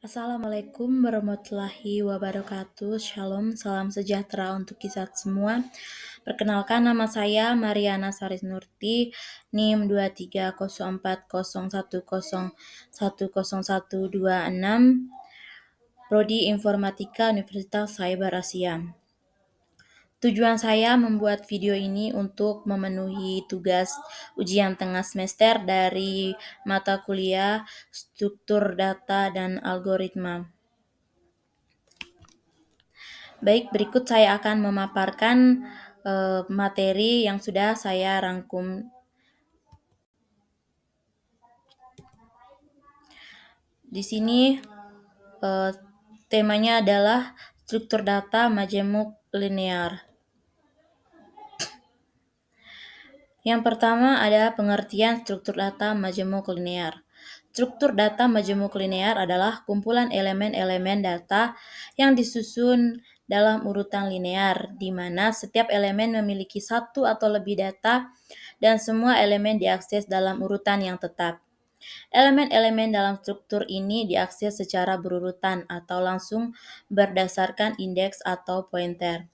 Assalamualaikum warahmatullahi wabarakatuh. Shalom, salam sejahtera untuk kita semua. Perkenalkan, nama saya Mariana Sarisnurti, NIM 23040101026, Prodi Informatika Universitas Cyber Asia. Tujuan saya membuat video ini untuk memenuhi tugas ujian tengah semester dari mata kuliah Struktur Data dan Algoritma. Baik, berikut saya akan memaparkan materi yang sudah saya rangkum. Di sini temanya adalah struktur data majemuk linear. Yang pertama ada pengertian struktur data majemuk linear. Struktur data majemuk linear adalah kumpulan elemen-elemen data yang disusun dalam urutan linear, di mana setiap elemen memiliki satu atau lebih data dan semua elemen diakses dalam urutan yang tetap. Elemen-elemen dalam struktur ini diakses secara berurutan atau langsung berdasarkan indeks atau pointer.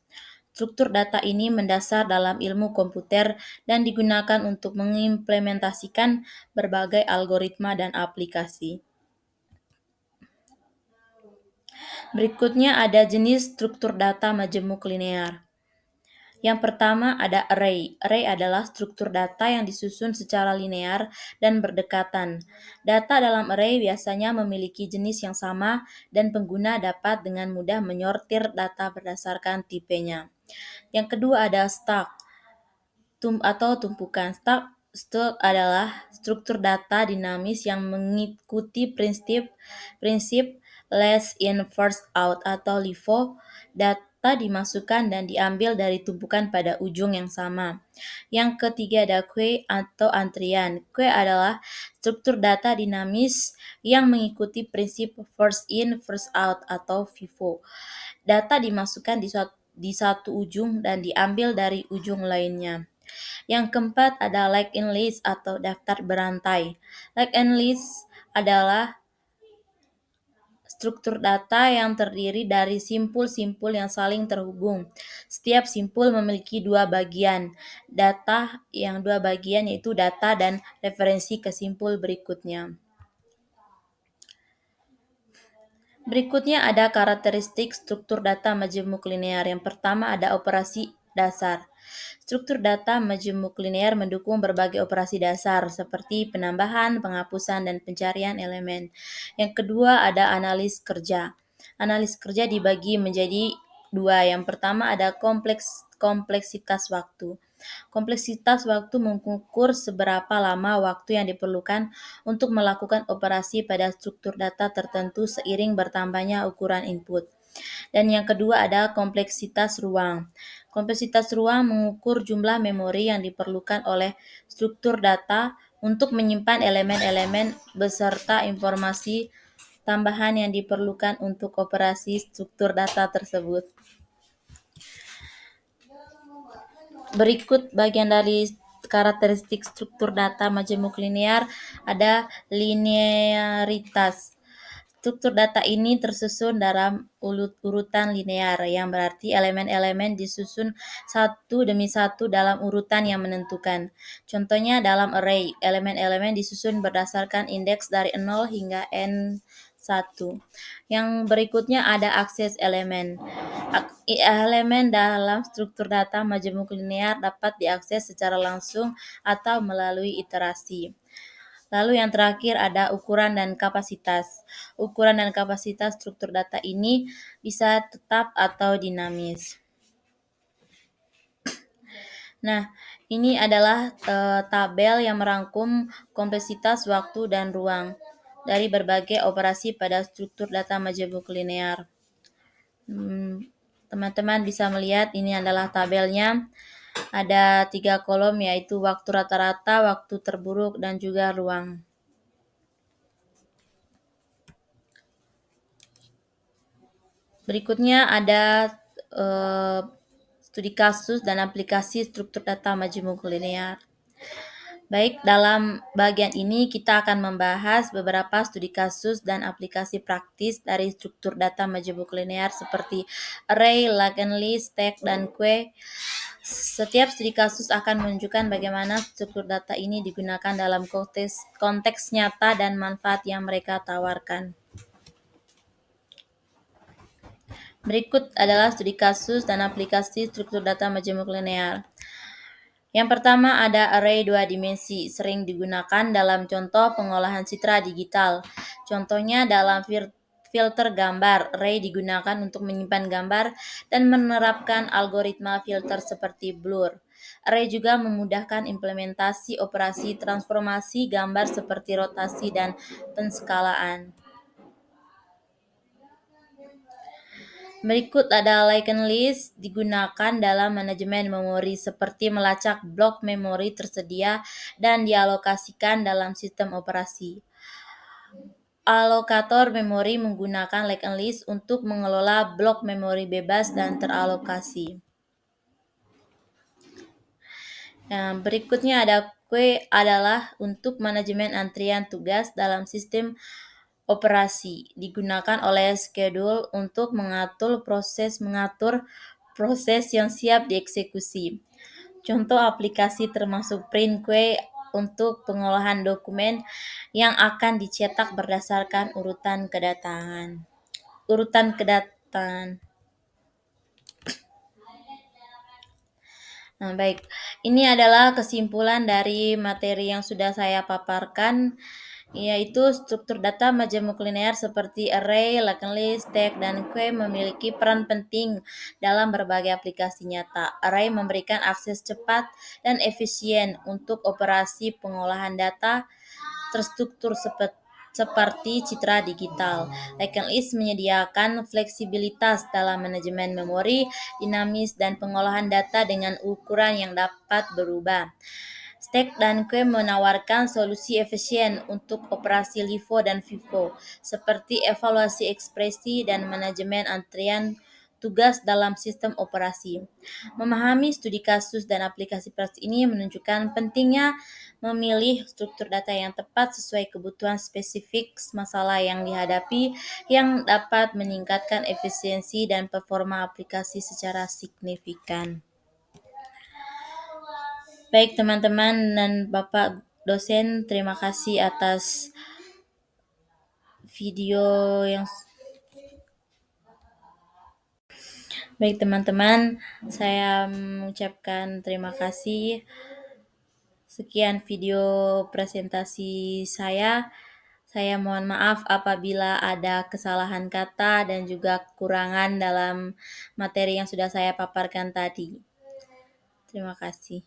Struktur data ini mendasar dalam ilmu komputer dan digunakan untuk mengimplementasikan berbagai algoritma dan aplikasi. Berikutnya ada jenis struktur data majemuk linear. Yang pertama ada array. Array adalah struktur data yang disusun secara linear dan berdekatan. Data dalam array biasanya memiliki jenis yang sama dan pengguna dapat dengan mudah menyortir data berdasarkan tipenya. Yang kedua ada stack atau tumpukan. Stack adalah struktur data dinamis yang mengikuti prinsip last in first out atau LIFO. Data dimasukkan dan diambil dari tumpukan pada ujung yang sama. Yang ketiga ada queue atau antrian. Queue adalah struktur data dinamis yang mengikuti prinsip first in first out atau FIFO. Data dimasukkan di satu ujung dan diambil dari ujung lainnya. Yang keempat ada like in list atau daftar berantai. Like in list adalah struktur data yang terdiri dari simpul-simpul yang saling terhubung. Setiap simpul memiliki dua bagian. Dua bagian yaitu data dan referensi ke simpul berikutnya. Berikutnya ada karakteristik struktur data majemuk linear. Yang pertama ada operasi dasar. Struktur data majemuk linear mendukung berbagai operasi dasar seperti penambahan, penghapusan, dan pencarian elemen. Yang kedua ada analis kerja. Analis kerja dibagi menjadi dua. Yang pertama ada kompleksitas waktu. Kompleksitas waktu mengukur seberapa lama waktu yang diperlukan untuk melakukan operasi pada struktur data tertentu seiring bertambahnya ukuran input. Dan yang kedua ada kompleksitas ruang. Kompleksitas ruang mengukur jumlah memori yang diperlukan oleh struktur data untuk menyimpan elemen-elemen beserta informasi tambahan yang diperlukan untuk operasi struktur data tersebut. Berikut bagian dari karakteristik struktur data majemuk linear ada linearitas. Struktur data ini tersusun dalam urutan linear, yang berarti elemen-elemen disusun satu demi satu dalam urutan yang menentukan. Contohnya dalam array, elemen-elemen disusun berdasarkan indeks dari 0 hingga N1. Yang berikutnya ada akses elemen. Elemen dalam struktur data majemuk linear dapat diakses secara langsung atau melalui iterasi. Lalu yang terakhir ada ukuran dan kapasitas. Ukuran dan kapasitas struktur data ini bisa tetap atau dinamis. Nah, ini adalah tabel yang merangkum kompleksitas waktu dan ruang dari berbagai operasi pada struktur data majemuk linear. Teman-teman bisa melihat ini adalah tabelnya. Ada 3 kolom yaitu waktu rata-rata, waktu terburuk, dan juga ruang. Berikutnya ada studi kasus dan aplikasi struktur data majemuk linear. Baik, dalam bagian ini kita akan membahas beberapa studi kasus dan aplikasi praktis dari struktur data majemuk linear seperti array, lagen list, stack, dan queue. Setiap studi kasus akan menunjukkan bagaimana struktur data ini digunakan dalam konteks nyata dan manfaat yang mereka tawarkan. Berikut adalah studi kasus dan aplikasi struktur data majemuk linear. Yang pertama ada array 2 dimensi, sering digunakan dalam contoh pengolahan citra digital. Contohnya dalam filter gambar, array digunakan untuk menyimpan gambar dan menerapkan algoritma filter seperti blur. Array juga memudahkan implementasi operasi transformasi gambar seperti rotasi dan penskalaan. Berikut ada liken list digunakan dalam manajemen memori seperti melacak blok memori tersedia dan dialokasikan dalam sistem operasi. Alokator memori menggunakan liken list untuk mengelola blok memori bebas dan teralokasi. Berikutnya ada queue adalah untuk manajemen antrian tugas dalam sistem operasi. Digunakan oleh schedule untuk mengatur proses yang siap dieksekusi. Contoh aplikasi termasuk print queue untuk pengolahan dokumen yang akan dicetak berdasarkan urutan kedatangan. Nah, baik. Ini adalah kesimpulan dari materi yang sudah saya paparkan, yaitu struktur data majemuk linear seperti array, liken list, stack, dan queue memiliki peran penting dalam berbagai aplikasi nyata. Array memberikan akses cepat dan efisien untuk operasi pengolahan data terstruktur seperti citra digital. Liken list menyediakan fleksibilitas dalam manajemen memori, dinamis, dan pengolahan data dengan ukuran yang dapat berubah. Stack dan queue menawarkan solusi efisien untuk operasi LIFO dan FIFO, seperti evaluasi ekspresi dan manajemen antrian tugas dalam sistem operasi. Memahami studi kasus dan aplikasi praktis ini menunjukkan pentingnya memilih struktur data yang tepat sesuai kebutuhan spesifik masalah yang dihadapi yang dapat meningkatkan efisiensi dan performa aplikasi secara signifikan. Baik teman-teman dan Bapak dosen, terima kasih atas video yang baik teman-teman, saya mengucapkan terima kasih. Sekian video presentasi saya. Saya mohon maaf apabila ada kesalahan kata dan juga kekurangan dalam materi yang sudah saya paparkan tadi. Terima kasih.